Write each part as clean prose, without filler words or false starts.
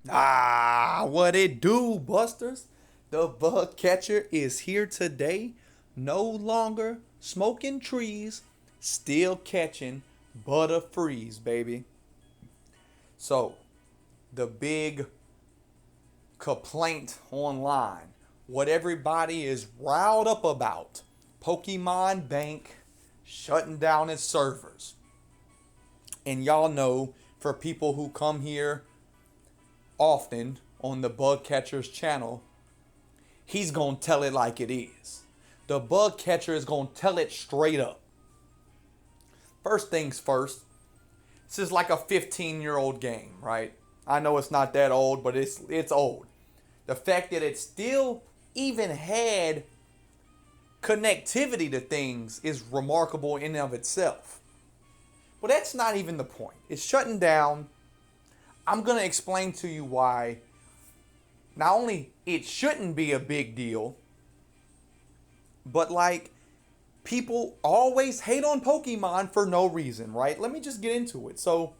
What it do, Busters? The bug catcher is here today. No longer smoking trees, still catching butterfrees, baby. So, the big complaint online, what everybody is riled up about, Pokemon Bank shutting down its servers. And y'all know, for people who come here often on the bug catcher's channel, he's gonna tell it like it is. The bug catcher is gonna tell it straight up. First things first, this is like a 15-year-old game, right? I know it's not that old, but it's old. The fact that it still even had connectivity to things is remarkable in and of itself. But that's not even the point. It's shutting down. I'm going to explain to you why not only it shouldn't be a big deal, but like people always hate on Pokemon for no reason, right? Let me just get into it. So,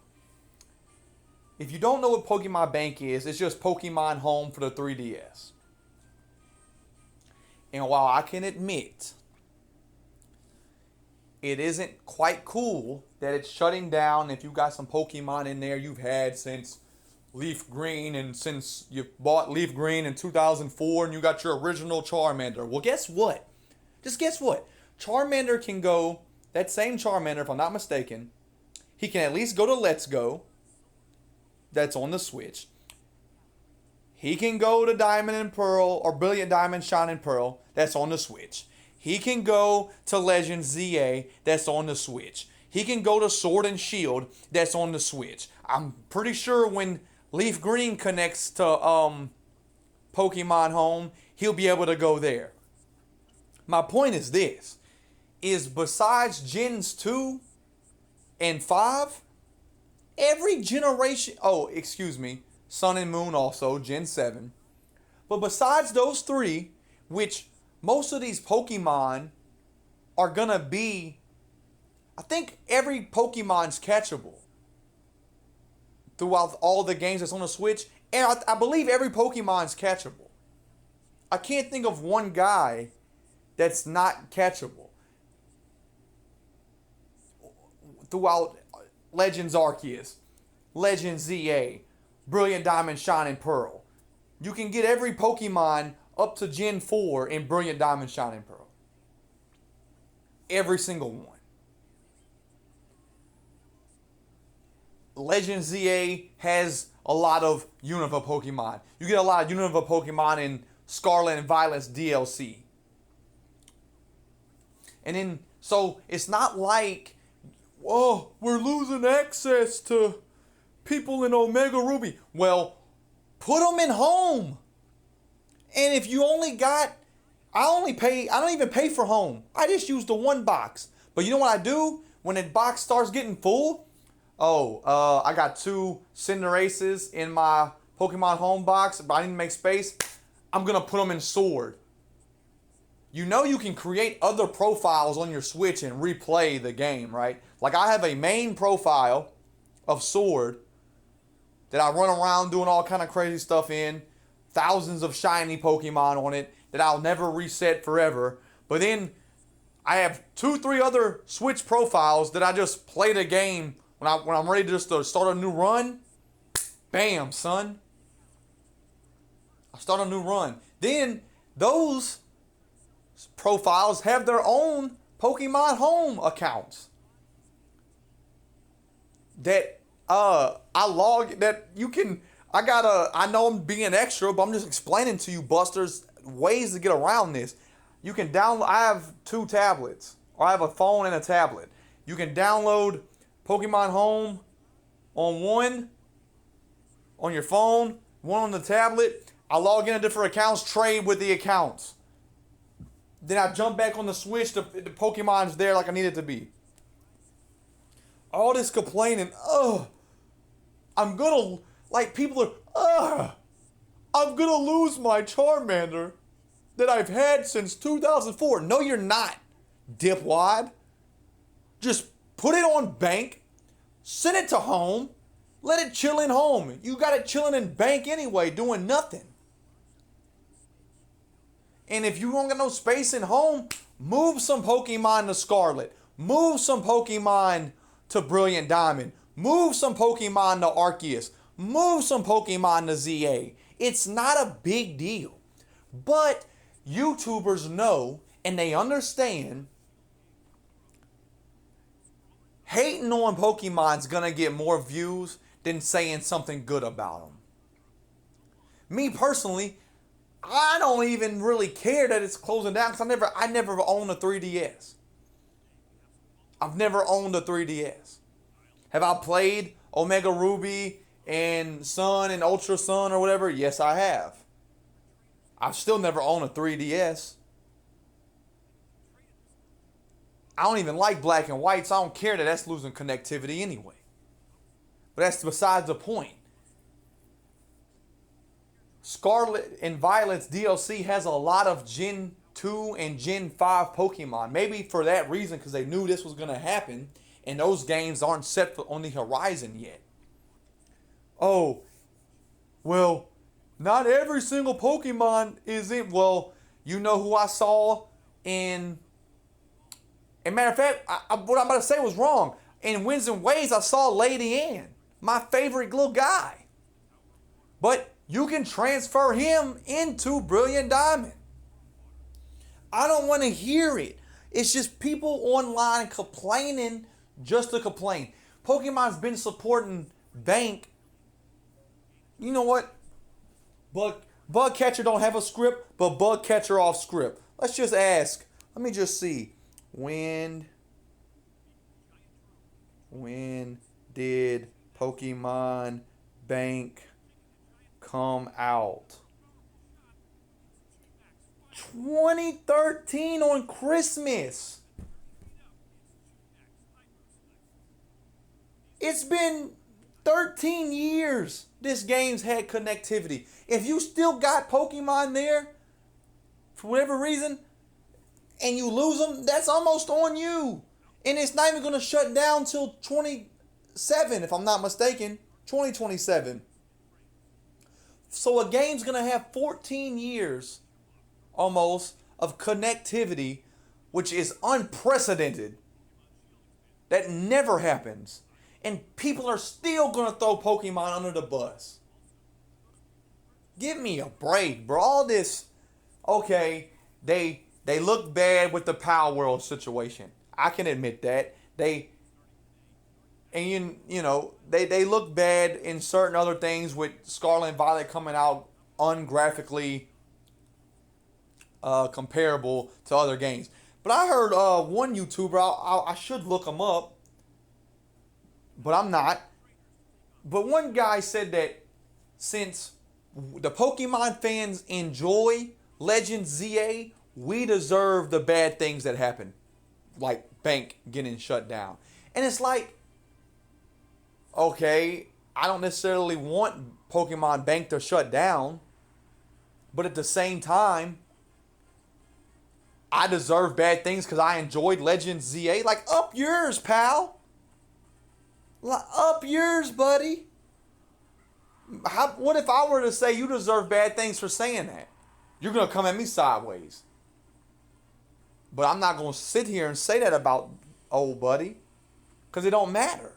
if you don't know what Pokemon Bank is, it's just Pokemon Home for the 3DS. And while I can admit it isn't quite cool that it's shutting down if you got some Pokemon in there you've had since Leaf Green and since you bought Leaf Green in 2004 and you got your original Charmander. Well, guess what? Just guess what? Charmander can go, that same Charmander, if I'm not mistaken, he can at least go to Let's Go. That's on the Switch. He can go to Diamond and Pearl or Brilliant Diamond, Shining Pearl. That's on the Switch. He can go to Legend ZA. That's on the Switch. He can go to Sword and Shield. That's on the Switch. I'm pretty sure when Leaf Green connects to Pokemon Home, he'll be able to go there. My point is this, is besides Gens 2 and 5, every generation, Sun and Moon also, Gen 7. But besides those three, which most of these Pokemon are gonna be, I think every Pokemon's catchable throughout all the games that's on the Switch. And I believe every Pokemon's catchable. I can't think of one guy that's not catchable throughout Legends Arceus, Legends ZA, Brilliant Diamond, Shining Pearl. You can get every Pokemon up to Gen 4 in Brilliant Diamond, Shining Pearl. Every single one. Legends ZA has a lot of Unova Pokemon. You get a lot of Unova Pokemon in Scarlet and Violet's DLC. And then, so it's not like, oh, we're losing access to people in Omega Ruby. Well, put them in Home. And if you only got, I don't even pay for Home. I just use the one box. But you know what I do? When the box starts getting full, I got 2 Cinderaces in my Pokemon Home box, but I need to make space. I'm going to put them in Sword. You know you can create other profiles on your Switch and replay the game, right? Like I have a main profile of Sword that I run around doing all kind of crazy stuff in. Thousands of shiny Pokemon on it that I'll never reset forever. But then I have 2-3 other Switch profiles that I just play the game when I'm ready just to start a new run. Bam, son. I start a new run. Then those profiles have their own Pokemon Home accounts that I log, that you can, I know I'm being extra, but I'm just explaining to you, Busters, ways to get around this. You can download, I have 2 tablets, or I have a phone and a tablet. You can download Pokemon Home on one, on your phone, one on the tablet. I log into different accounts, trade with the accounts. Then I jump back on the Switch, the Pokemon's there like I need it to be. All this complaining, I'm gonna, like people are, I'm gonna lose my Charmander that I've had since 2004. No, you're not, dipwad. Just put it on bank, send it to Home, Let it chill in home. You got it chilling in bank anyway, doing nothing. And if you don't got no space in home, move some Pokemon to Scarlet. Move some Pokemon to Brilliant Diamond. Move some Pokemon to Arceus. Move some Pokemon to ZA. It's not a big deal. But YouTubers know and they understand hating on Pokemon's gonna get more views than saying something good about them. Me personally, I don't even really care that it's closing down because I never owned a 3DS. I've never owned a 3DS. Have I played Omega Ruby and Sun and Ultra Sun or whatever? Yes, I have. I've still never owned a 3DS. I don't even like black and white, so I don't care that that's losing connectivity anyway. But that's besides the point. Scarlet and Violet's DLC has a lot of Gen 2 and Gen 5 Pokemon. Maybe for that reason, because they knew this was going to happen, and those games aren't set on the horizon yet. Oh, well, not every single Pokemon is in. Well, you know who I saw in. And matter of fact, what I'm about to say was wrong. In Winds and Waves, I saw Lady Ann, my favorite little guy. But you can transfer him into Brilliant Diamond. I don't want to hear it. It's just people online complaining just to complain. Pokemon's been supporting Bank. You know what? Bug Catcher don't have a script, but Bug Catcher off script. Let's just ask. Let me just see. When did Pokemon Bank come out? 2013 on Christmas. It's been 13 years this game's had connectivity. If you still got Pokemon there, for whatever reason, and you lose them, that's almost on you. And it's not even going to shut down till 27, if I'm not mistaken. 2027. So a game's going to have 14 years almost of connectivity, which is unprecedented. That never happens. And people are still going to throw Pokemon under the bus. Give me a break, bro. All this, okay, they look bad with the Power World situation. I can admit that. They look bad in certain other things with Scarlet and Violet coming out ungraphically comparable to other games. But I heard one YouTuber, I should look him up, but I'm not. But one guy said that since the Pokemon fans enjoy Legends ZA, we deserve the bad things that happen. Like Bank getting shut down. And it's like, okay, I don't necessarily want Pokemon Bank to shut down. But at the same time, I deserve bad things because I enjoyed Legends ZA. Like, up yours, pal. Up yours, buddy. What if I were to say you deserve bad things for saying that? You're going to come at me sideways. But I'm not going to sit here and say that about old buddy. Because it don't matter.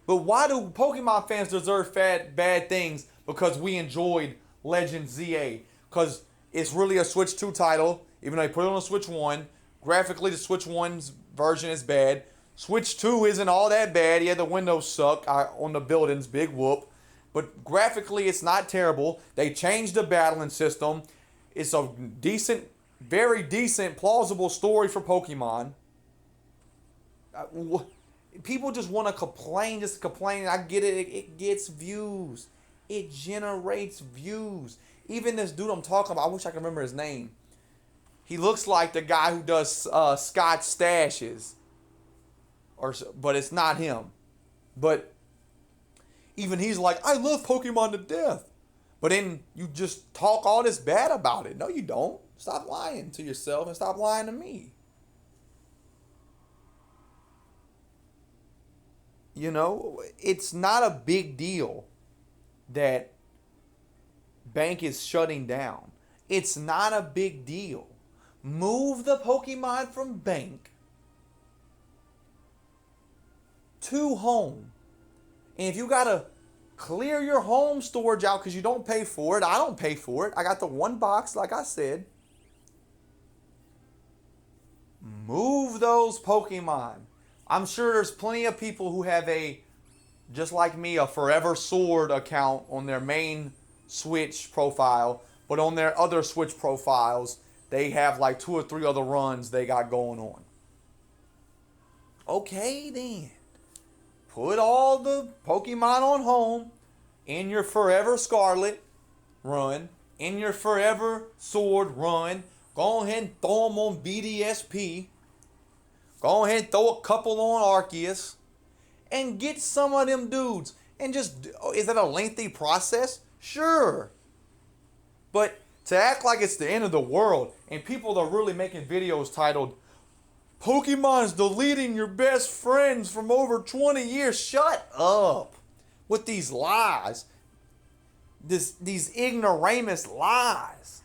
But why do Pokemon fans deserve bad things? Because we enjoyed Legends ZA. Because it's really a Switch 2 title. Even though they put it on a Switch 1. Graphically, the Switch 1's version is bad. Switch 2 isn't all that bad. Yeah, the windows suck on the buildings. Big whoop. But graphically, it's not terrible. They changed the battling system. It's a decent, very decent, plausible story for Pokemon. People just want to complain, just complain. I get it. It gets views. It generates views. Even this dude I'm talking about, I wish I could remember his name. He looks like the guy who does Scotch Stashes. But it's not him. But even he's like, I love Pokemon to death. But then you just talk all this bad about it. No, you don't. Stop lying to yourself and stop lying to me. You know, it's not a big deal that bank is shutting down. It's not a big deal. Move the Pokemon from bank to home. And if you gotta clear your home storage out because you don't pay for it, I don't pay for it. I got the one box, like I said. Move those Pokemon. I'm sure there's plenty of people who have just like me, a Forever Sword account on their main Switch profile, but on their other Switch profiles, they have like 2 or 3 other runs they got going on. Okay then. Put all the Pokemon on home in your Forever Scarlet run, in your Forever Sword run. Go ahead and throw them on BDSP. Go ahead and throw a couple on Arceus. And get some of them dudes. And just, is that a lengthy process? Sure. But to act like it's the end of the world and people are really making videos titled, Pokemon's deleting your best friends from over 20 years. Shut up with these lies. These ignoramus lies.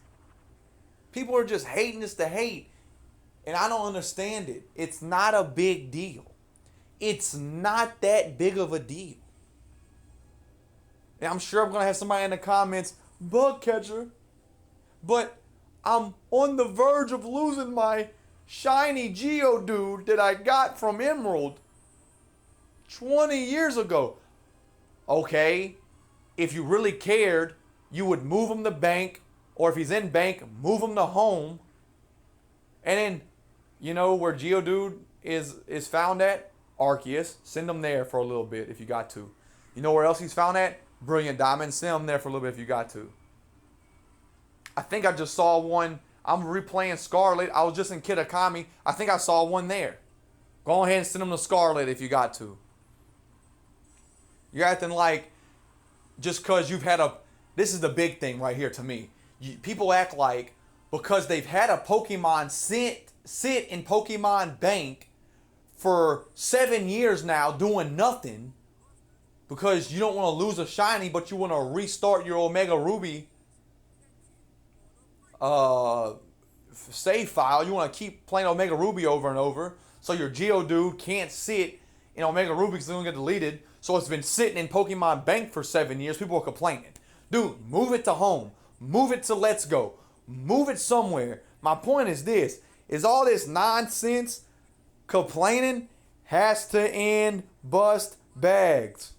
People are just hating us to hate. And I don't understand it. It's not a big deal. It's not that big of a deal. And I'm sure I'm going to have somebody in the comments, bug catcher. But I'm on the verge of losing my shiny Geodude that I got from Emerald 20 years ago. Okay, if you really cared, you would move him to bank, or if he's in bank, move him to home. And then, you know where Geodude is found at? Arceus. Send him there for a little bit if you got to. You know where else he's found at? Brilliant Diamond. Send him there for a little bit if you got to. I think I just saw one. I'm replaying Scarlet. I was just in Kitakami. I think I saw one there. Go ahead and send him to Scarlet if you got to. You're acting like just because you've had a... This is the big thing right here to me. People act like because they've had a Pokemon sit in Pokemon Bank for 7 years now doing nothing because you don't want to lose a shiny, but you want to restart your Omega Ruby save file. You want to keep playing Omega Ruby over and over, so your Geodude can't sit in Omega Ruby because it's going to get deleted. So it's been sitting in Pokemon Bank for 7 years. People are complaining. Dude, move it to home. Move it to Let's Go. Move it somewhere. My point is this. Is all this nonsense complaining has to end. Bust bags.